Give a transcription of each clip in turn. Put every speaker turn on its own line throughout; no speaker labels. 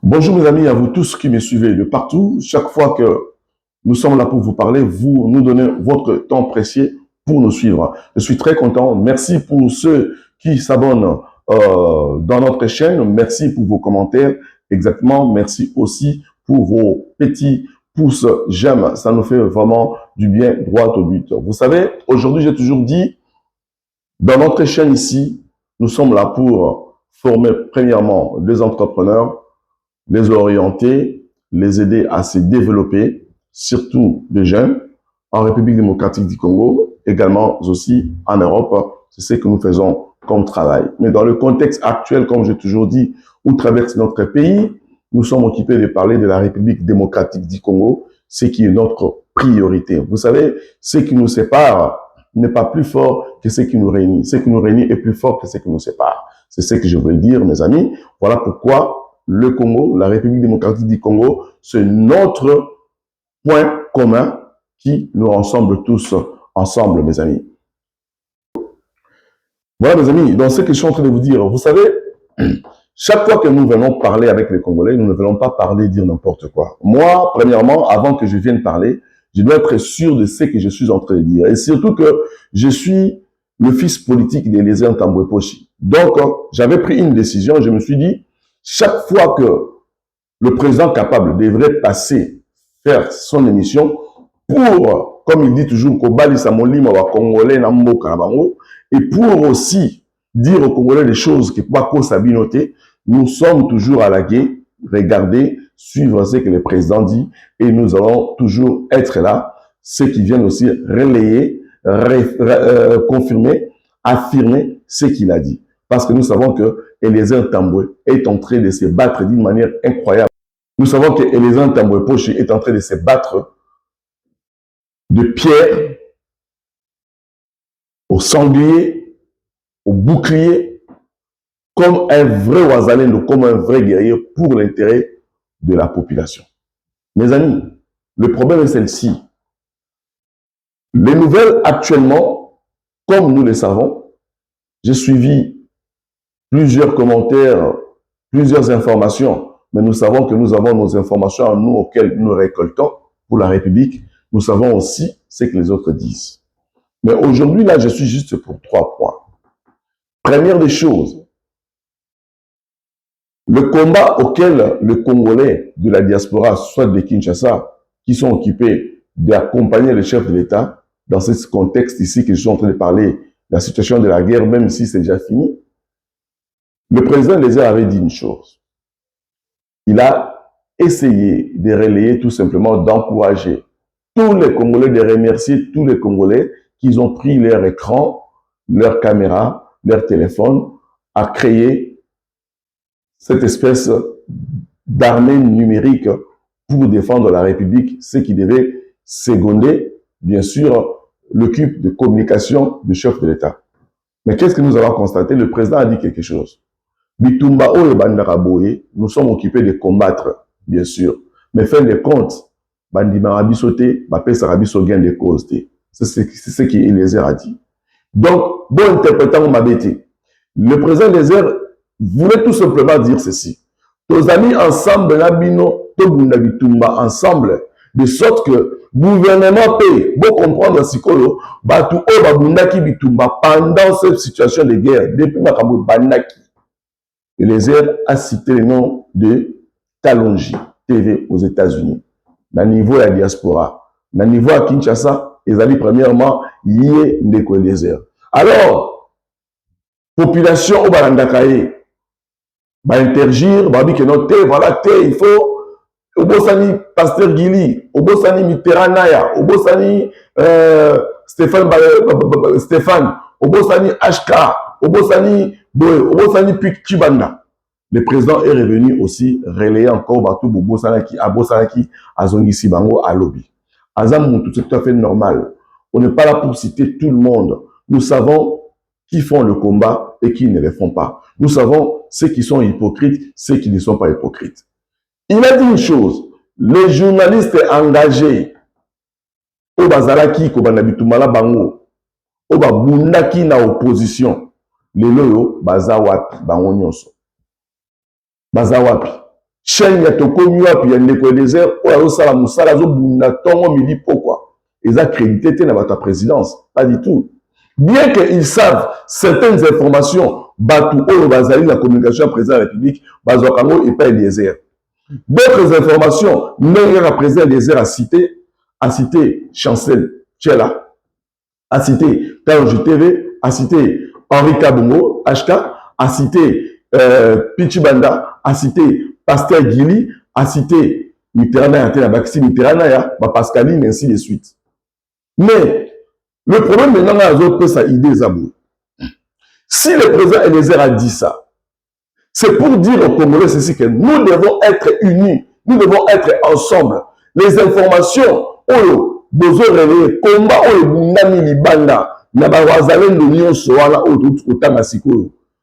Bonjour mes amis, à vous tous qui me suivez de partout. Chaque fois que nous sommes là pour vous parler, vous nous donnez votre temps précieux pour nous suivre. Je suis très content. Merci pour ceux qui s'abonnent dans notre chaîne. Merci pour vos commentaires. Exactement. Merci aussi pour vos petits pouces j'aime. Ça nous fait vraiment du bien droit au but. Vous savez, aujourd'hui, j'ai toujours dit, dans notre chaîne ici, nous sommes là pour former premièrement des entrepreneurs, les orienter, les aider à se développer, surtout les jeunes, en République démocratique du Congo, également aussi en Europe. C'est ce que nous faisons comme travail. Mais dans le contexte actuel, comme j'ai toujours dit, où traverse notre pays, nous sommes occupés de parler de la République démocratique du Congo, ce qui est notre priorité. Vous savez, ce qui nous sépare n'est pas plus fort que ce qui nous réunit. Ce qui nous réunit est plus fort que ce qui nous sépare. C'est ce que je veux dire, mes amis. Voilà pourquoi le Congo, la République démocratique du Congo, c'est notre point commun qui nous rassemble tous ensemble, mes amis. Voilà, mes amis, dans ce que je suis en train de vous dire, vous savez, chaque fois que nous venons parler avec les Congolais, nous ne venons pas parler, dire n'importe quoi. Moi, premièrement, avant que je vienne parler, je dois être sûr de ce que je suis en train de dire. Et surtout que je suis le fils politique d'Eliezer Tambwe Poshi. Donc, j'avais pris une décision, je me suis dit, chaque fois que le président capable devrait passer, faire son émission pour, comme il dit toujours, Congolais et pour aussi dire aux Congolais des choses qui pas qu'on s'abinoter, nous sommes toujours à la guerre, regarder, suivre ce que le président dit et nous allons toujours être là, ceux qui viennent aussi relayer, confirmer, affirmer ce qu'il a dit. Parce que nous savons que Eliezer Tambwe est en train de se battre d'une manière incroyable. Nous savons que Eliezer Tambwe Poshi est en train de se battre de pierre au sanglier, au bouclier, comme un vrai Ouazalendo, comme un vrai guerrier pour l'intérêt de la population. Mes amis, le problème est celle-ci. Les nouvelles actuellement, comme nous le savons, j'ai suivi plusieurs commentaires, plusieurs informations, mais nous savons que nous avons nos informations à nous auxquelles nous récoltons pour la République. Nous savons aussi ce que les autres disent. Mais aujourd'hui, là, je suis juste pour 3 points. Première des choses, le combat auquel les Congolais de la diaspora, soit de Kinshasa, qui sont occupés d'accompagner le chef de l'État dans ce contexte ici que je suis en train de parler, la situation de la guerre, même si c'est déjà fini, le président Eliezer avait dit une chose. Il a essayé de relayer tout simplement, d'encourager tous les Congolais, de remercier tous les Congolais qui ont pris leur écran, leur caméra, leur téléphone, à créer cette espèce d'armée numérique pour défendre la République, ce qui devait seconder, bien sûr, l'équipe de communication du chef de l'État. Mais qu'est-ce que nous avons constaté? Le président a dit quelque chose. Bitumba ou et Bandaraboye, nous sommes occupés de combattre, bien sûr. Mais fin de compte, Bandima Rabisoté, Bapé Sarabiso gain de cause. C'est ce qu'Eliezer a dit. Donc, bon interprétant Mabété, le président Eliezer voulait tout simplement dire ceci. Nos amis ensemble, Nabino, Tobunda Bitumba ensemble, de sorte que gouvernement peut, bon comprendre Sikolo, Batu O Babundaki Bitumba pendant cette situation de guerre, depuis Makabou Bandaki. Eliezer a cité le nom de Kalonji TV aux États-Unis. Na niveau de la diaspora, na niveau à Kinshasa, ils allaient premièrement yé Ndeko Eliezer. Alors, population au Barandakaye, va intergir, va dire que non, voilà, il faut, au Bossani, Pasteur Gili, au Bossani Mitterrandaya, au Bossani Stéphane, au Bossani HK, au Bossani Boé, au Bossani Chibanda. Le président est revenu aussi relayer encore Batou Bobo Sanaki, à Bossanaki, à Zongisi Bango, à Lobby. Azam, c'est tout à fait normal. On n'est pas là pour citer tout le monde. Nous savons qui font le combat et qui ne le font pas. Nous savons ceux qui sont hypocrites, ceux qui ne sont pas hypocrites. Il a dit une chose, les journalistes engagés, au Bazalaki, Kobanabitumala Bango, au Babundaki na opposition, les loyo, Bazawapi, Bango Nyonso. Bazawapi. chaîne ya tokomi wapi ya ndeko désert oyo sala musala zo bunda tongo midi pourquoi ils ont crédité na bata présidence pas du tout bien que ils savent certaines informations batu oyo bazali la communication président de la République bazokango et pas désert d'autres informations ndenge la président désert a cité Chancel Tchela a cité Taoji TV a cité Henri Kabongo HK a cité Pichibanda a cité Pasteur Guili a cité Mitterrand, Pascaline, ainsi de suite. Mais le problème maintenant, c'est sa idée, Zabou. Si le président Eliezer a dit ça, c'est pour dire aux Congolais ceci que nous devons être unis, nous devons être ensemble. Les informations, besoin de combat,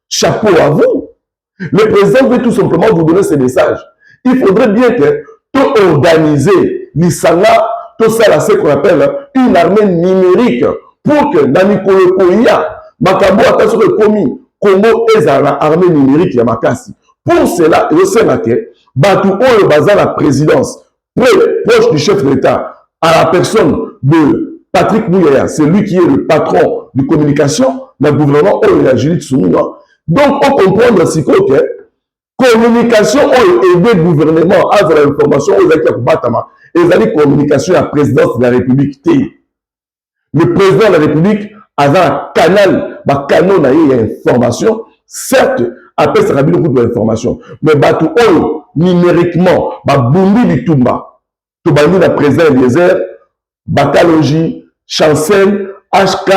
chapeau à vous. Le président veut tout simplement vous donner ce message. Il faudrait bien que tout organiser l'Isanga, tout ça, c'est ce qu'on appelle une armée numérique pour que Nani Kolokoya, Makabo attention le commis, Congo est une armée numérique Yamakasi. Pour cela, il sait que Batu Oyo Baza la présidence, proche du chef de l'État, à la personne de Patrick Mouyaya, c'est lui qui est le patron de communication, le gouvernement Oyo et Julie Tsounoua. Donc, on comprend aussi que communication ou aider le gouvernement à avoir l'information aux acteurs Batama et la communication à la présidence de la République. Le président de la République a un canal, un canon d'information, certes, après ça a beaucoup d'informations, mais batou numériquement, Bumbi du Tumba, Toubani la président Eliezer, Batalogie, Chancel, HK,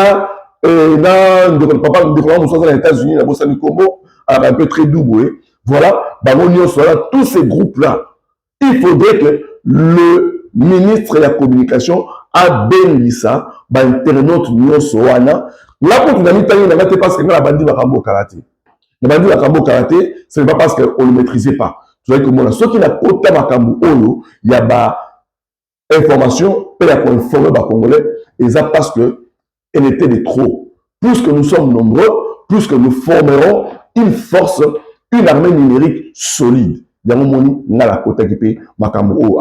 dans les États-Unis, la Bossa du Congo, un peu très double. Voilà, tous ces groupes-là, il faudrait que le ministre de la Communication a béni ça, internaute Nyosoana. Là, pour nous avez parce que la bandit va rambo karaté. La bandit va rambo karaté, ce n'est pas parce qu'on ne le maîtrisait pas. Vous voyez que moi, ceux qui n'ont pas makambo oyo, il y a des informations, pour informer les Congolais, et ça parce que elle était de trop. Plus que nous sommes nombreux, plus que nous formerons une force, une armée numérique solide. À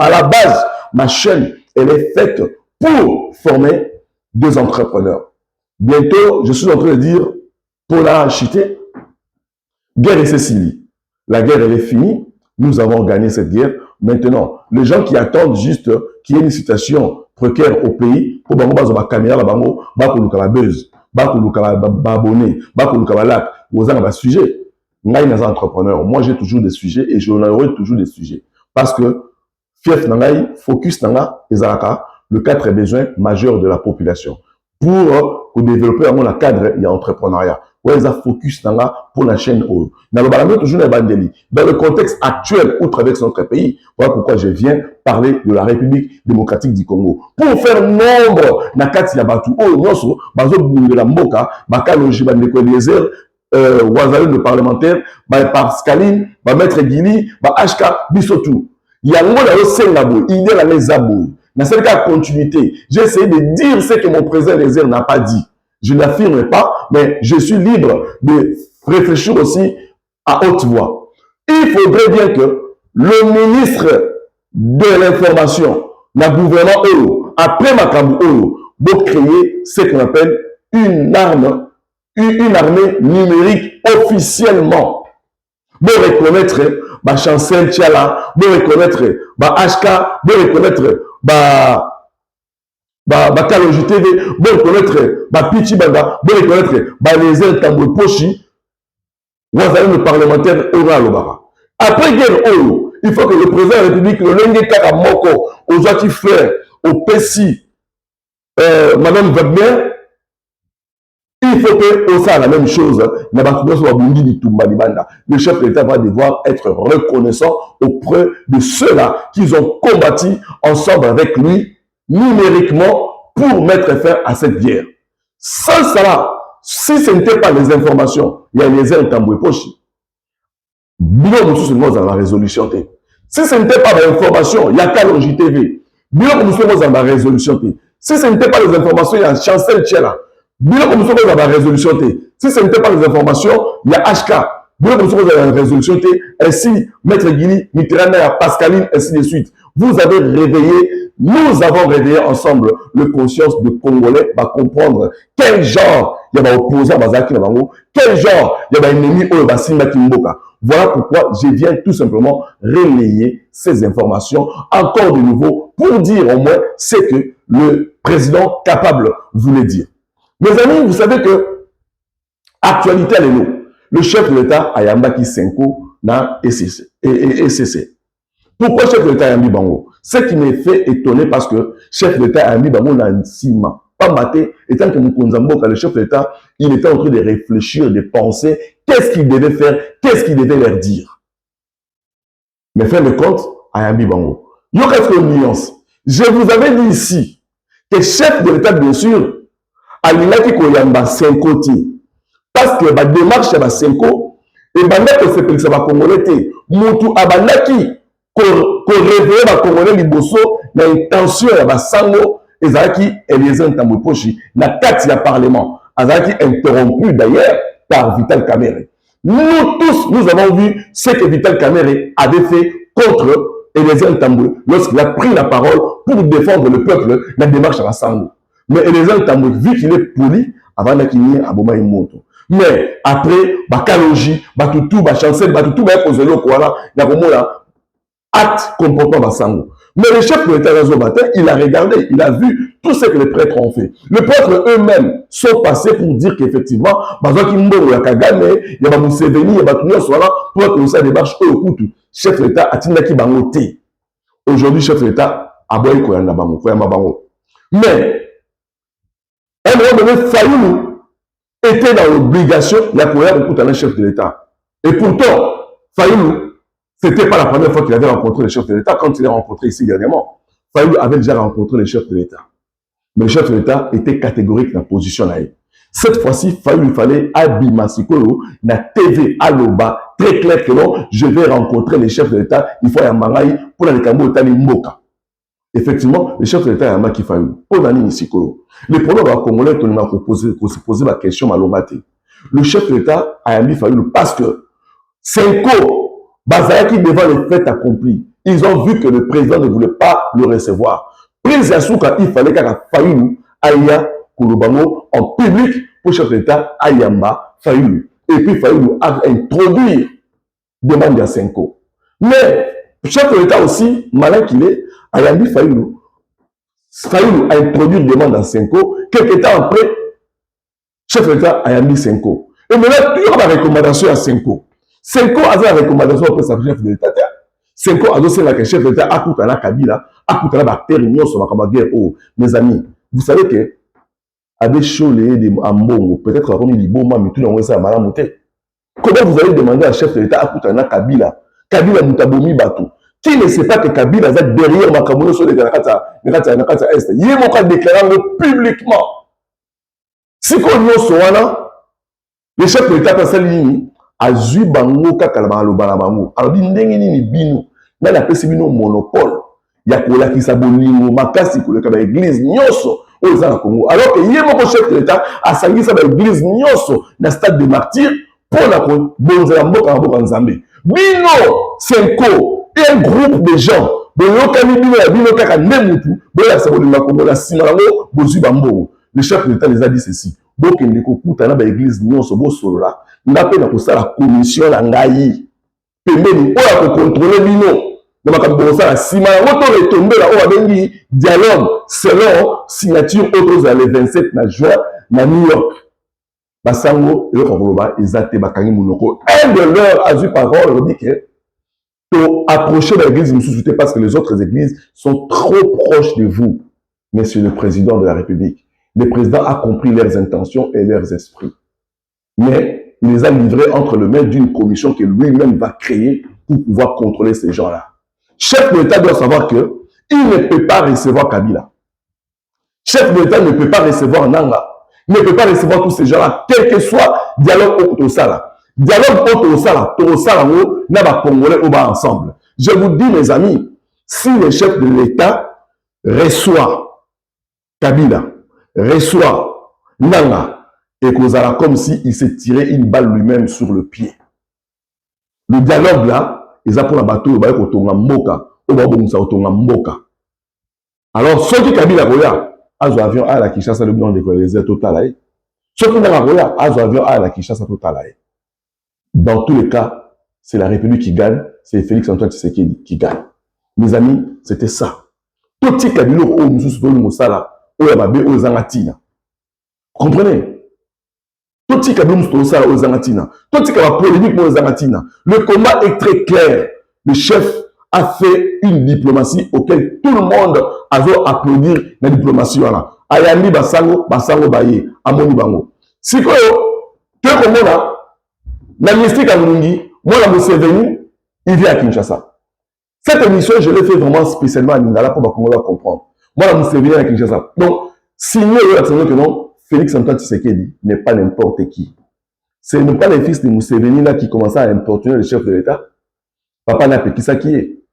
la base, ma chaîne, elle est faite pour former deux entrepreneurs. Bientôt, je suis en train de dire, pour la chiter, guerre et Cécilie. La guerre, elle est finie. Nous avons gagné cette guerre. Maintenant, les gens qui attendent juste qu'il y ait une situation précaire au pays, pour la caméra, la buzz, abonné, la sujet. Moi, j'ai toujours des sujets et j'en aurai toujours des sujets. Parce que, fief nangai, focus nanga, ezalaka, le cadre est besoin majeur de la population. Pour développer un cadre, il y a entrepreneuriat. Ouais, ça focus nanga pour la chaîne O. Dans le contexte actuel où traverse notre pays, voilà pourquoi je viens parler de la République démocratique du Congo. Pour faire nombre, nakati yabatu o nyoso, bazo bundela mboka, bakaloji bandeko Eliezer, Ouazalin le parlementaire, Pascaline, Maître Guili, HK, Bissotou. Il y a un mot dans le Sénabo, il y a les abouilles. Dans cette cas continuité, j'ai essayé de dire ce que mon président Eliezer n'a pas dit. Je n'affirme pas, mais je suis libre de réfléchir aussi à haute voix. Il faudrait bien que le ministre de l'information, le gouvernement après Makambu doit créer ce qu'on appelle une armée numérique officiellement. Pour reconnaître Chancel Tchala, pour reconnaître HK, pour reconnaître Kaloji TV, pour reconnaître Pichi Banda, pour reconnaître les Tamboué Pochi, le parlementaire Ora Lobara. Après guerre, il faut que le président de la République, le Lengue Kaka Moko, aux Ati Frères, au PECI, Madame Wagner, il faut que ça la même chose. Le chef de l'État va devoir être reconnaissant auprès de ceux-là qui ont combattu ensemble avec lui numériquement pour mettre fin à cette guerre. Sans cela, si ce n'était pas les informations, il y a les Tamboué Pochi. Bilo Moussou dans la résolution T. Si ce n'était pas l'information, il y a Kaloji TV. Bilo Moussou dans la résolution T. Si ce n'était pas les informations, il y a Chancel Tchela. Bilo Moussou dans la résolution T. Si ce n'était pas les informations, il y a HK. Vous avez une résolution, ainsi, Maître Guili, Mitterrand, Pascaline, ainsi de suite. Vous avez réveillé, nous avons réveillé ensemble le conscience de Congolais va comprendre quel genre il y a opposant à Bazaki Nabango, quel genre il y a ennemi au Bassimba Kimboka. Voilà pourquoi je viens tout simplement relayer ces informations encore de nouveau pour dire au moins ce que le président capable voulait dire. Mes amis, vous savez que actualité elle est nous. Le chef de l'État a Yambaki Senko dans ECC. Pourquoi chef de l'État a Yambi Bango? Ce qui me fait étonner parce que chef de l'État a Yambi Bango dans Nsima. Pas maté, étant que Moukounzambo, le chef de l'État, il était en train de réfléchir, de penser qu'est-ce qu'il devait faire, qu'est-ce qu'il devait leur dire. Mais fin de compte, à Yambi Bango. Il y a quelques nuances. Je vous avais dit ici que chef de l'État, bien sûr, a l'Ilaki Koyamba Senko. Parce que la démarche ya Senko et bandako se pelisa ba Congolais te mutu abandaki ko réveiller ba Congolais liboso na intention ya ba sango ezaki Eliezer Ntambo Poshi na kati ya parlement azaki interrompu d'ailleurs par Vital Kamerhe. Nous tous nous avons vu ce que Vital Kamerhe avait fait contre Eliezer Ntambo lorsqu'il a pris la parole pour défendre le peuple dans la démarche ya sango. Mais Eliezer Ntambo vu qu'il est poli abandaki ni aboma imoto. Mais après, Bakalogie, Batutu, Bachancel, Batutu, Bakozelo, Kouala, Yakomona, acte comportant Bassango. Mais le chef de l'État, il a regardé, il a vu tout ce que les prêtres ont fait. Les prêtres eux-mêmes sont passés pour dire qu'effectivement, Bazaki Kagame, il y a Mousseveni, il y a Batunia Soala, pour que ça démarche au Koutou. Chef de l'État a Tindaki Bangote. Aujourd'hui, chef de l'État a Boy Koyana Bango, Koyama Bango. Mais, à un moment donné, Fayoulou était dans l'obligation d'accueillir un chef de l'État. Et pourtant, Fayoulou, ce n'était pas la première fois qu'il avait rencontré le chef de l'État. Quand il l'a rencontré ici dernièrement, Fayoulou avait déjà rencontré le chef de l'État. Mais le chef de l'État était catégorique dans la position là. Cette fois-ci, Fayoulou, il fallait Abima Sikolo, na TV Aloba, très clair que non, je vais rencontrer le chef de l'État, il faut y aller pour les Kambo Tali Mboka. Effectivement, le chef de l'État a Maki Fayoulou. Pour aller ici, le problème à Congolais, on a se poser la question malomate. Le chef de l'État a mis Fayoulou parce que Senko, Bazayaki devant les faits accomplis, ils ont vu que le président ne voulait pas le recevoir. Prise Yasuka, il fallait qu'à Fayoulou aille Kouloubango en public pour le chef de l'État Ayamba Fayoulou. Et puis Fayoulou a introduit demande à Senko. Mais le chef de l'État aussi, malin qu'il est, Ayambi Fayoulou. Fayoulou a introduit une demande à Senko. Quelques temps après, le chef de l'État a mis Senko. Et maintenant, il y a la recommandation à Senko. Senko a la recommandation après sa chef de l'État. Senko a donné la chef de l'État à Koutana Kabila, à Koutana Bactérie, sur la guerre. Oh, mes amis, vous savez que avec Cholé de Ambongo, peut-être qu'on a dit bon, mais tout le monde a mal monté. Comment vous allez demander à chef de l'État à Koutana Kabila, Kabila Moutabomi Batou? Qui ne sait pas que Kabila est derrière Makamono sur les Nakata Est? Il est déclaré publiquement. Si on y a le chef de l'État a vu Bango Kakalaba Bango. Alors, il y a bino. Mais la paix, c'est un monopole. Il y a quoi qui s'abonne, Makasi, l'église, Nyoso, aux Congo. Alors que y a mon chef de l'État a sali ça l'église Nyoso, dans le stade de martyrs, pour la bonne Mboka Nzambe. Bino, Senko, et un groupe de gens, le chef de l'État les a dit ceci. Donc, il y a l'église, nous sommes là. Nous avons la commission, la ngaï. Pembeni, on a contrôlé Bino. Nous avons la cima. On a tombé là, on a dit dialogue selon signature autour le 27 juin à New York. Basango, et le Kongoloba, ils ont été bakani mounoko. Un de leurs a eu parole, il dit que pour approcher l'église, parce que les autres églises sont trop proches de vous, monsieur le président de la République. Le président a compris leurs intentions et leurs esprits. Mais il les a livrés entre les mains d'une commission que lui-même va créer pour pouvoir contrôler ces gens-là. Chef de l'État doit savoir que il ne peut pas recevoir Kabila. Chef de l'État ne peut pas recevoir Nanga. Il ne peut pas recevoir tous ces gens-là, quel que soit dialogue au Sala. Dialogue au Sala, n'a pas Congolais au bas ensemble. Je vous dis, mes amis, si le chef de l'État reçoit Kabila, reçoit Nanga, et Kozala comme s'il s'est tiré une balle lui-même sur le pied. Le dialogue là, ils ont pour la bateau, ils ont pour mboka, ils ont pour mboka. Alors, ceux qui habitent la Goya, ils ont avion à la Kinshasa, le bilan de les airs total. Ceux qui ont la Goya, ils ont avion à la Kinshasa total. Dans tous les cas, c'est la République qui gagne, c'est Félix Antoine Tshisekedi qui gagne. Mes amis, c'était ça. Tout ce qui a dit, oh, nous sommes Moussala, oh, Yababé, oh, Zangatina. Comprenez? Tout ce qui a dit, nous sommes aux Zangatina. Tout ce qui a polémique, aux Zangatina. Le combat est très clair. Le chef a fait une diplomatie auquel tout le monde a applaudi la diplomatie. Ayami Basango, Basango Baye, Amoni Bango. Si quoi, tu es comme là, la mystique à Mungi, moi, la Museveni, il vient à Kinshasa. Cette émission, je l'ai fait vraiment spécialement à Lingala pour qu'on la comprendre. Moi, la Museveni à Kinshasa. Donc, signez que non, Félix Antoine Tshisekedi n'est pas n'importe qui. Ce n'est pas les fils de Museveni là qui commencent à importuner le chef de l'État. Papa n'a pas qui ça qui est.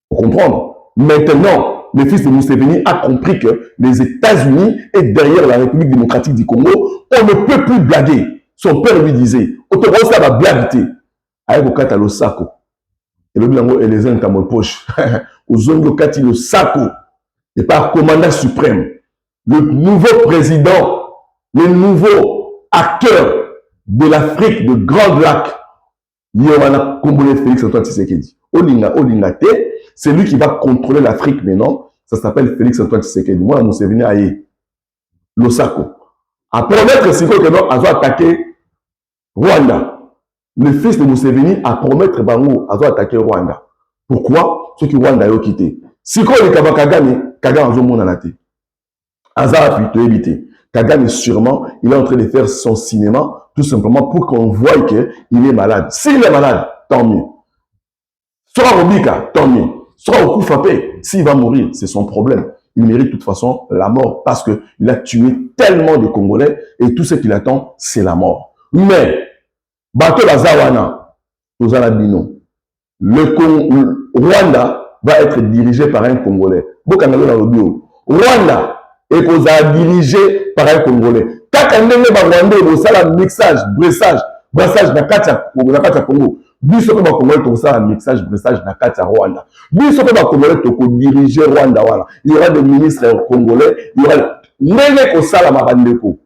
Pour comprendre. Maintenant, le fils de Museveni a compris que les États-Unis est derrière la République démocratique du Congo. On ne peut plus blaguer. Son père lui disait, autrement ça va blaguer. Avec au Katalo Sako. Et le bilan et les uns dans mon poche. Aux hommes Kati le Sako. Et par commandant suprême. Le nouveau président, le nouveau acteur de l'Afrique de Grand Lac, Yohana Kombole Félix Antoine Tshisekedi. Olinga Te, c'est lui qui va contrôler l'Afrique maintenant. Ça s'appelle Félix Antoine Tshisekedi. Moi, nous sommes venus à Losako. À promettre Siko que non, à attaquer Rwanda. Le fils de Museveni a promettre Bango à attaquer Rwanda. Pourquoi? Ceux qui Rwanda ont quitté. Siko le Kagame a mon anaté. Azar a plutôt évité. Kagame sûrement, il est en train de faire son cinéma tout simplement pour qu'on voie qu'il est malade. S'il est malade, tant mieux. Soit Robika, tant mieux. Soit au coup frappé, s'il va mourir, c'est son problème. Il mérite de toute façon la mort parce qu'il a tué tellement de Congolais et tout ce qu'il attend, c'est la mort. Mais, Bato Bazawana, Tozalabino, le Rwanda va être dirigé par un Congolais. Rwanda est dirigé par un Congolais. Quand on est Rwanda, il y a un mixage, brassage, na Katia Congo. Biso ko ba Congolais to ça mixage brassage na Katia Rwanda. Biso ko ba Congolais to ko diriger Rwanda wala. Il y aura des ministres congolais, il y aura nene ko sala mabandeko.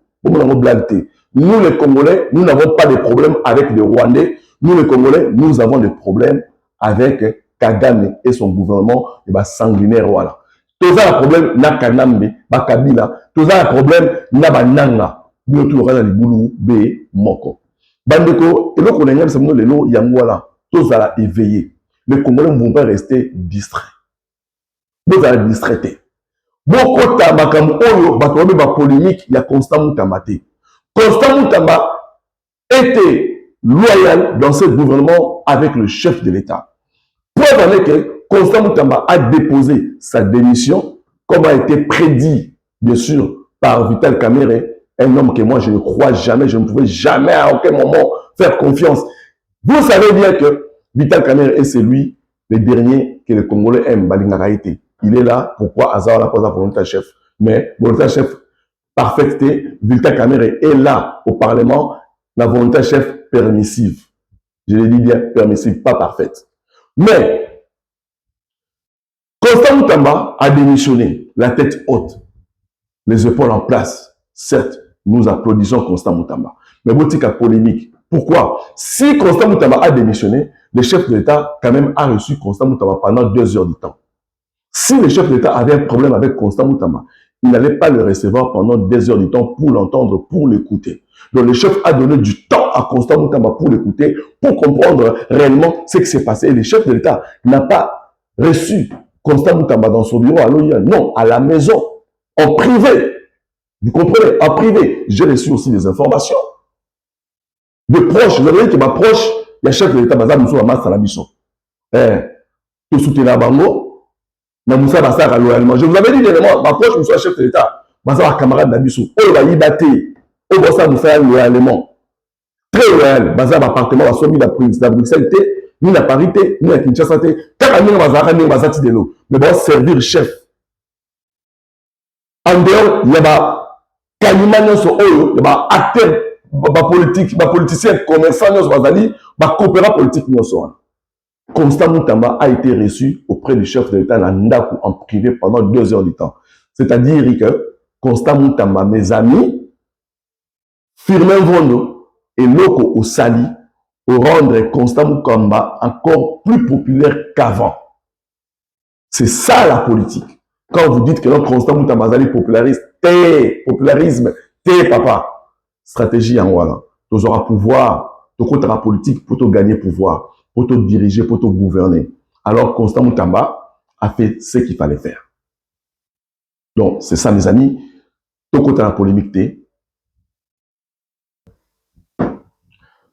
Nous les Congolais, nous n'avons pas de problème avec les Rwandais. Nous les Congolais, nous avons des problèmes avec Kagame et son gouvernement et bah sanguinaire voilà. Tous un problème na Kanambe, ba Kabila, tous un problème na Bananga. Nous tout le libulu be moko. Bandeko, et le colonial c'est le lot yangwala. Tous à éveillé. Les Congolais ne vont pas rester distraits. Vous allez distraiter. Beaucoup de makambo oyo batobe ba polémique ya Constant Mutamba. Constant Mutamba était loyal dans ce gouvernement avec le chef de l'État. Preuve en est que Constant Mutamba a déposé sa démission, comme a été prédit, bien sûr, par Vital Kamerhe, un homme que moi je ne crois jamais, je ne pouvais jamais à aucun moment faire confiance. Vous savez bien que Vital Kamerhe est celui, le dernier que les Congolais aiment, Balingaraïté. Il est là, pourquoi Azar n'a pas volontaire chef. Mais volontaire chef parfaité, Vital Kamerhe est là au Parlement, la volontaire chef permissive. Je le dis bien, permissive, pas parfaite. Mais, Constant Mutamba a démissionné, la tête haute, les épaules en place. Certes, nous applaudissons Constant Mutamba. Mais boutique à polémique. Pourquoi? Si Constant Mutamba a démissionné, le chef de l'État, quand même, a reçu Constant Mutamba pendant 2 heures du temps. Si le chef de l'État avait un problème avec Constant Mutamba, il n'allait pas le recevoir pendant 2 heures du temps pour l'entendre, pour l'écouter. Donc le chef a donné du temps à Constant Mutamba pour l'écouter, pour comprendre réellement ce qui s'est passé. Et le chef de l'État n'a pas reçu Constant Mutamba dans son bureau à l'OIA. Non, à la maison, en privé. Vous comprenez? En privé. J'ai reçu aussi des informations. De proches, vous avez dit que ma proche, il y a chef de l'État, Bazar Moussou Amas Salabisson. Tout soutien à Bango. Je vous avais dit dernièrement, ma proche, je suis chef de l'État. Je suis un camarade d'Abissou. Oh, il va y battre. Oh, ça vous fait loyalement. Très loyal. Je suis un appartement à Somi, la Bruxelles, ni la parité, ni la Kinshasa. Quand on est de l'eau, mais bon, servir chef. En dehors, il y a Kalimanian sur Oyo, il y a acteur politicien, commerçant, coopérant politique. Constant Moutamba a été reçu auprès du chef de l'État Nandakou en privé pendant 2 heures du temps. C'est-à-dire que Constant Moutamba, mes amis, Firmin Vondo et Loko Osali, au rendre Constant Moutamba encore plus populaire qu'avant. C'est ça la politique. Quand vous dites que notre Constant Moutamba est populariste, popularisme, papa. Stratégie en voilà. Tu auras pouvoir, tu auras politique pour te gagner pouvoir, pour te diriger, pour te gouverner. Alors Constant Moutamba a fait ce qu'il fallait faire. Donc c'est ça mes amis. Tu côté la polémique t'es.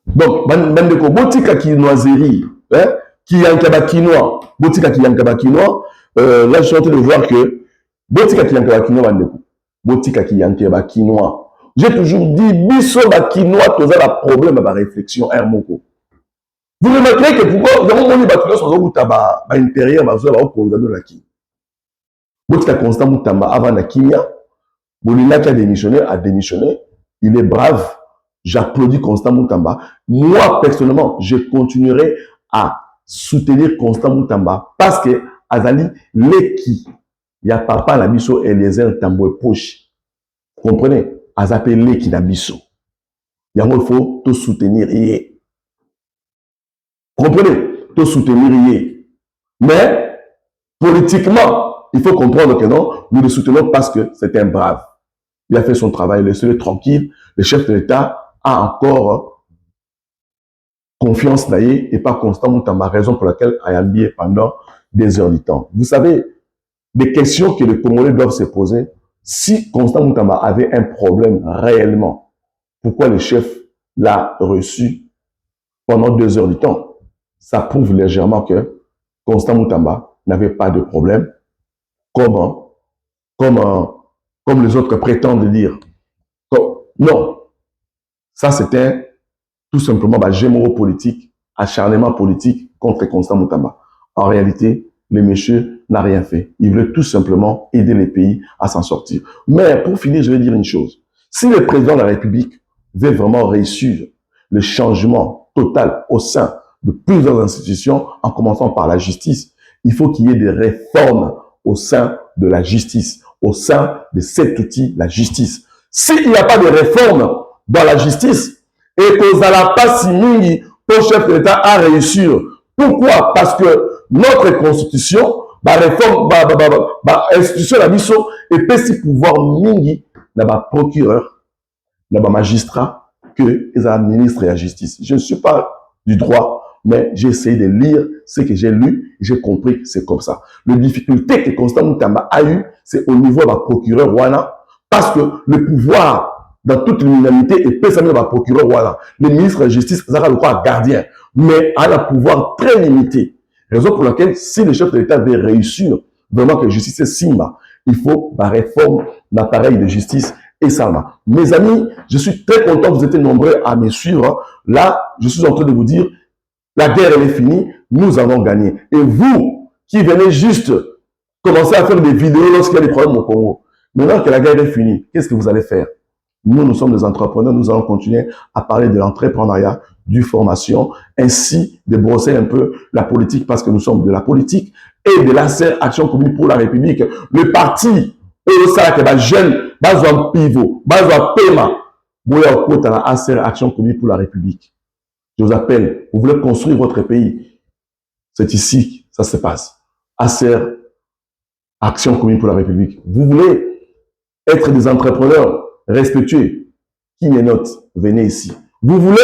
Donc bandeko botika kinoiserie, hein, qui yankaba quinoa, botika qui yankaba quinoa. Là je suis en train de voir que botika qui yankaba quinoa bandeko, botika qui yankaba quinoa. J'ai toujours dit, biso ba quinoa, tu as un problème à réflexion, moko. Vous remarquerez que pourquoi, dans mon monde, les gens qui à l'intérieur, ils ont condamné la qui. Vous êtes constant, Moutamba, avant la Kimia, Bolina qui a démissionné, il est brave, j'applaudis Constant Moutamba. Moi, personnellement, je continuerai à soutenir Constant Moutamba parce que, Azali, l'équipe, il y a papa, la biso, Eliezer, Tambour, Poche. Vous comprenez? Azapelé qui n'a biso. Il faut te soutenir. Comprenez? Te soutenir. Mais, politiquement, il faut comprendre que non, nous le soutenons parce que c'est un brave. Il a fait son travail, laissez-le tranquille. Le chef de l'État a encore confiance naïe et pas Constant Moutamba, raison pour laquelle Ayambi est pendant des heures du temps. Vous savez, des questions que les Congolais doivent se poser. Si Constant Moutamba avait un problème réellement, pourquoi le chef l'a reçu pendant 2 heures du temps? Ça prouve légèrement que Constant Moutamba n'avait pas de problème, comme les autres prétendent dire. Non, ça c'était tout simplement gémoro politique, acharnement politique contre Constant Moutamba. En réalité, le monsieur n'a rien fait. Il veut tout simplement aider les pays à s'en sortir. Mais pour finir, je vais dire une chose. Si le président de la République veut vraiment réussir le changement total au sein de plusieurs institutions, en commençant par la justice, il faut qu'il y ait des réformes au sein de la justice, au sein de cet outil, la justice. S'il n'y a pas de réforme dans la justice et que Zala Passimini, ton chef de l'État, a réussi, pourquoi? Parce que notre constitution, réforme, institution la mission, et peut si pouvoir mingi, n'a procureur, n'a magistrat, que les ministres et la justice. Je ne suis pas du droit, mais j'ai essayé de lire ce que j'ai lu, j'ai compris que c'est comme ça. La difficulté que Constant Moutamba a eu, c'est au niveau de la procureur Wana, parce que le pouvoir, dans toute l'unanimité, est personnel de la procureur Wana. Le ministre de la justice, ça a le droit gardien, mais a un pouvoir très limité. Raison pour laquelle, si le chef de l'État veut réussir vraiment que la justice est Simba, il faut la réforme d'appareil de justice et ça. Mes amis, je suis très content que vous étiez nombreux à me suivre. Là, je suis en train de vous dire, la guerre elle est finie, nous avons gagné. Et vous, qui venez juste commencer à faire des vidéos lorsqu'il y a des problèmes au Congo, maintenant que la guerre est finie, qu'est-ce que vous allez faire? Nous sommes des entrepreneurs, nous allons continuer à parler de l'entrepreneuriat, du formation, ainsi de brosser un peu la politique parce que nous sommes de la politique et de l'ACR Action Commune pour la République. Le parti, et ça, que les jeunes, bazouan pivot, bazouan paiement, vous voulez au la ACR Action Commune pour la République. Je vous appelle, vous voulez construire votre pays. C'est ici que ça se passe. ACR Action Commune pour la République. Vous voulez être des entrepreneurs respectueux, qui me note, venez ici. Vous voulez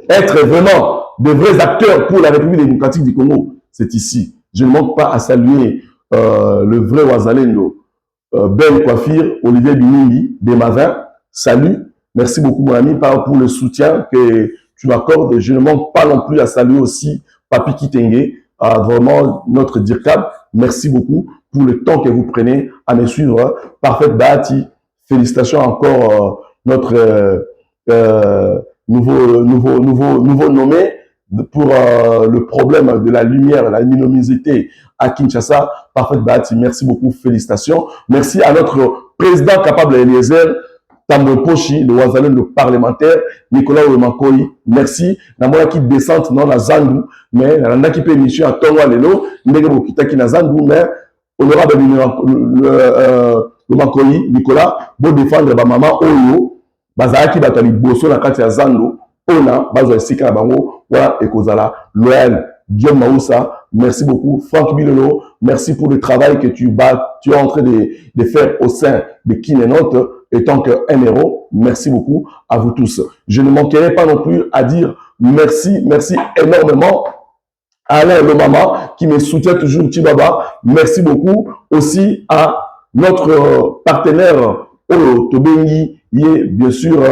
être vraiment de vrais acteurs pour la République démocratique du Congo, c'est ici. Je ne manque pas à saluer le vrai Ouazalendo, Ben Coiffure, Olivier Biningi, Desmavins. Salut, merci beaucoup mon ami pour le soutien que tu m'accordes. Je ne manque pas non plus à saluer aussi Papi Kitenge, vraiment notre DIRCAB. Merci beaucoup pour le temps que vous prenez à me suivre. Parfait Dati. Félicitations encore notre nouveau nommé pour le problème de la lumière, la luminosité à Kinshasa. Parfait Bahati, merci beaucoup, félicitations. Merci à notre président capable Eliezer Tambo Pochi, le Wazalin, le parlementaire, Nicolas Ouemakoyi, merci. Namona qui descend dans la Zandu, mais la qui peut émission à Tonga Lelo, Ndege Kita qui na Zandu, mais honorable le Makoyi, Nicolas, beau défendre ma maman Oyo, Bazaki Batali Bosso, la carte à Zandu, Ona, Bazo Sika Bango, voilà, et Kozala, Loël, Guillaume Maoussa, merci beaucoup. Franck Bilolo, merci pour le travail que tu es en train de faire au sein de Kinenote, étant qu'un héros. Merci beaucoup à vous tous. Je ne manquerai pas non plus à dire merci, merci énormément à Alain Lomama qui me soutient toujours, Tibaba. Merci beaucoup aussi à notre partenaire Tobengi, qui est bien sûr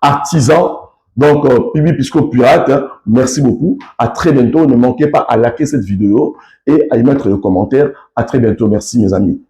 artisan. Donc, Pibi Pisco Pirate, merci beaucoup. À très bientôt. Ne manquez pas à liker cette vidéo et à y mettre le commentaire. À très bientôt. Merci, mes amis.